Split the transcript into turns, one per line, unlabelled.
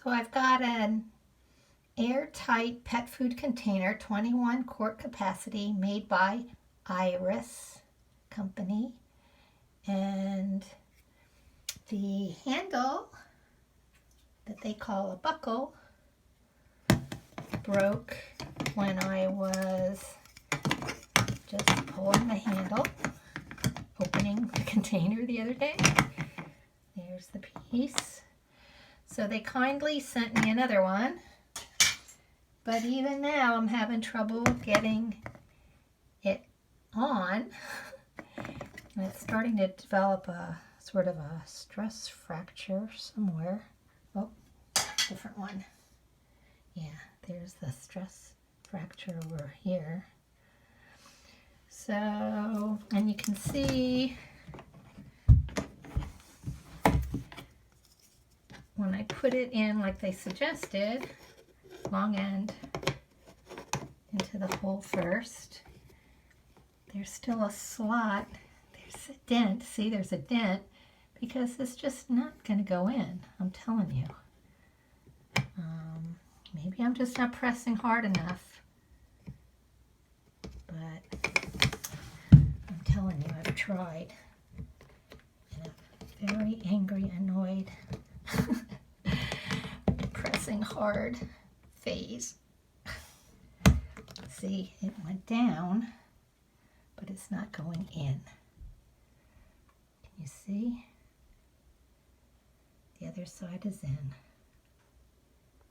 So I've got an airtight pet food container, 21 quart capacity, made by Iris Company. And the handle that they call a buckle broke when I was just pulling the handle, opening the container the other day. There's the piece. So they kindly sent me another one, but even now I'm having trouble getting it on. And it's starting to develop a sort of a stress fracture somewhere. Oh, different one. Yeah, there's the stress fracture over here. So, and you can see when I put it in like they suggested, long end into the hole first, there's still a slot. There's a dent. See, there's a dent because it's just not going to go in. I'm telling you. Maybe I'm just not pressing hard enough. But I'm telling you, I've tried. In a very angry, annoyed, pressing hard phase. See, it went down, but it's not going in. Can you see? The other side is in.